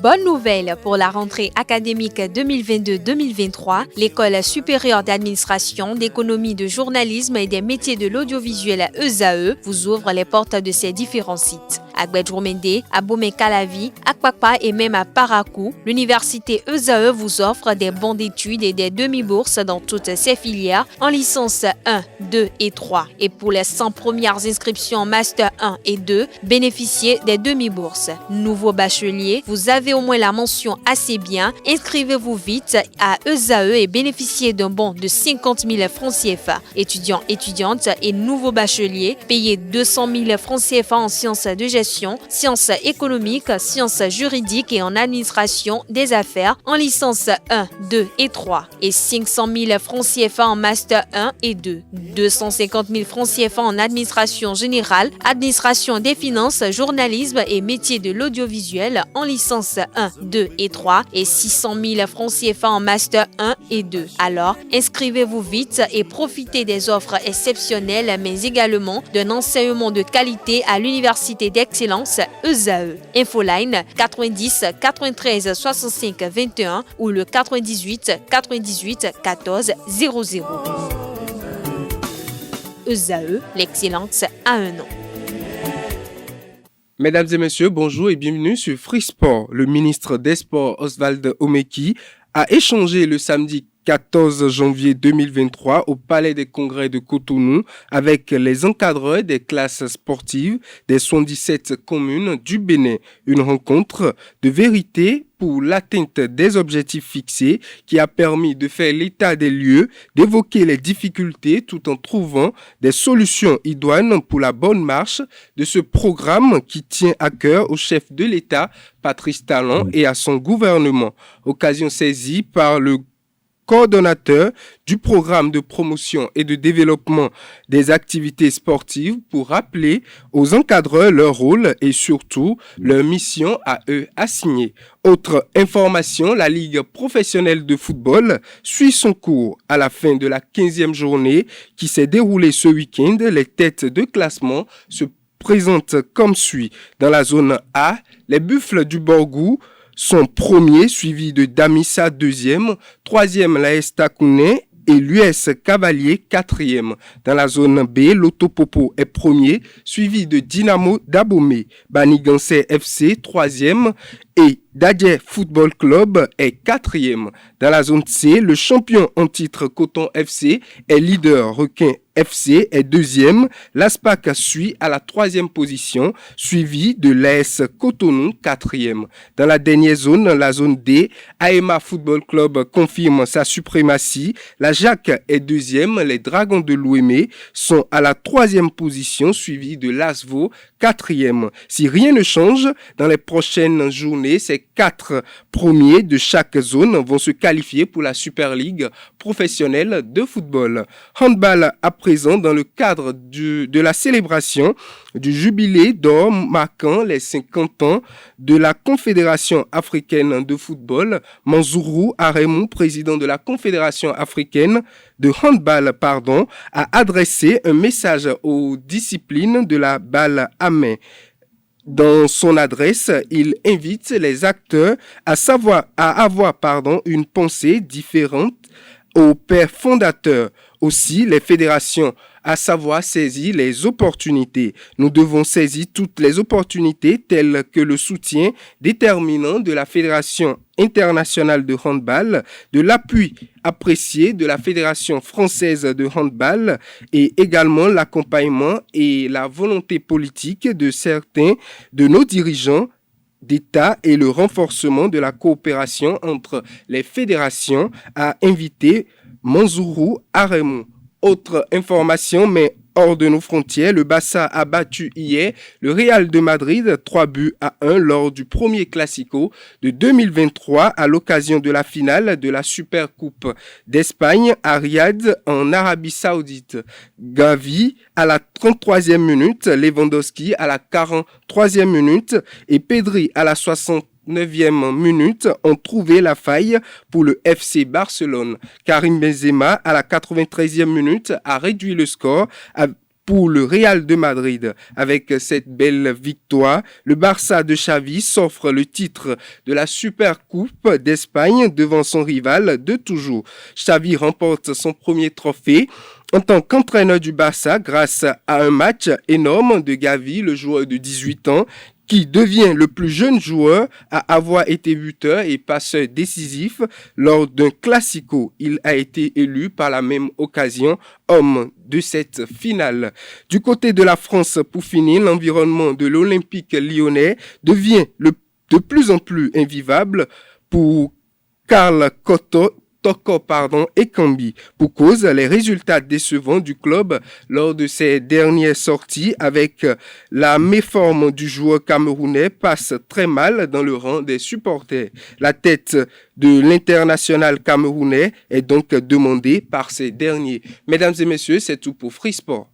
Bonne nouvelle pour la rentrée académique 2022-2023, l'École supérieure d'administration, d'économie, de journalisme et des métiers de l'audiovisuel ESAE vous ouvre les portes de ses différents sites. À Gbedjourmende, à Bomé-Calavi, à Kwakpa et même à Parakou, l'université ESAE vous offre des bons d'études et des demi-bourses dans toutes ses filières en licence 1, 2 et 3. Et pour les 100 premières inscriptions en master 1 et 2, bénéficiez des demi-bourses. Nouveau bachelier, vous avez au moins la mention assez bien. Inscrivez-vous vite à ESAE et bénéficiez d'un bon de 50 000 francs CFA. Étudiants, étudiantes et nouveaux bacheliers, payez 200 000 francs CFA en sciences de gestion, sciences économiques, sciences juridiques et en administration des affaires en licence 1, 2 et 3 et 500 000 francs CFA en master 1 et 2, 250 000 francs CFA en administration générale, administration des finances, journalisme et métiers de l'audiovisuel en licence 1, 2 et 3 et 600 000 francs CFA en master 1 et 2. Alors, inscrivez-vous vite et profitez des offres exceptionnelles mais également d'un enseignement de qualité à l'université d'excellence ESAE. Infoline 90 93 65 21 ou le 98 98 14 00. ESAE, l'excellence a un nom. Mesdames et messieurs, bonjour et bienvenue sur Free Sport. Le ministre des Sports, Oswald Omeki, a échangé le samedi 14 janvier 2023 au Palais des Congrès de Cotonou avec les encadreurs des classes sportives des 77 communes du Bénin. Une rencontre de vérité pour l'atteinte des objectifs fixés qui a permis de faire l'état des lieux, d'évoquer les difficultés tout en trouvant des solutions idoines pour la bonne marche de ce programme qui tient à cœur au chef de l'État, Patrice Talon, et à son gouvernement. Occasion saisie par le coordonnateur du programme de promotion et de développement des activités sportives pour rappeler aux encadreurs leur rôle et surtout leur mission à eux assignée. Autre information, la Ligue professionnelle de football suit son cours à la fin de la 15e journée qui s'est déroulée ce week-end. Les têtes de classement se présentent comme suit. Dans la zone A, les Buffles du Borgou sont premiers, suivis de Damissa deuxième, troisième l'AS Takouné et l'US Cavalier quatrième. Dans la zone B, l'Autopopo est premier, suivi de Dynamo d'Abomey, Banigansé FC troisième et Dadje Football Club est quatrième. Dans la zone C, le champion en titre Coton FC est leader, Requin FC est deuxième, l'ASPAC suit à la troisième position, suivi de l'AS Cotonou quatrième. Dans la dernière zone, la zone D, AEMA Football Club confirme sa suprématie, la JAC est deuxième, les Dragons de l'Ouémé sont à la troisième position, suivi de l'ASVO quatrième. Si rien ne change, dans les prochaines journées, ces 4 premiers de chaque zone vont se qualifier pour la Super League professionnelle de football. Handball à présent dans le cadre de la célébration du jubilé d'or marquant les 50 ans de la Confédération africaine de football. Manzourou Aremou, président de la Confédération africaine de handball, a adressé un message aux disciplines de la balle à main. Dans son adresse, il invite les acteurs à avoir une pensée différente au père fondateur. Aussi, les fédérations à savoir saisir les opportunités. Nous devons saisir toutes les opportunités telles que le soutien déterminant de la Fédération internationale de handball, de l'appui apprécié de la Fédération française de handball et également l'accompagnement et la volonté politique de certains de nos dirigeants d'État et le renforcement de la coopération entre les fédérations, a invité Manzourou Aremou. Autre information, mais hors de nos frontières, le Barça a battu hier le Real de Madrid 3-1 lors du premier Classico de 2023 à l'occasion de la finale de la Supercoupe d'Espagne à Riyad en Arabie Saoudite. Gavi à la 33e minute, Lewandowski à la 43e minute et Pedri à la 69e minute ont trouvé la faille pour le FC Barcelone. Karim Benzema à la 93e minute a réduit le score pour le Real de Madrid. Avec cette belle victoire, le Barça de Xavi s'offre le titre de la Supercoupe d'Espagne devant son rival de toujours. Xavi remporte son premier trophée en tant qu'entraîneur du Barça grâce à un match énorme de Gavi, le joueur de 18 ans, qui devient le plus jeune joueur à avoir été buteur et passeur décisif lors d'un classico. Il a été élu par la même occasion homme de cette finale. Du côté de la France, pour finir, l'environnement de l'Olympique lyonnais devient de plus en plus invivable pour Karl Toko Ekambi, pour cause les résultats décevants du club lors de ses dernières sorties avec la méforme du joueur camerounais passe très mal dans le rang des supporters. La tête de l'international camerounais est donc demandée par ces derniers. Mesdames et messieurs, c'est tout pour Free Sport.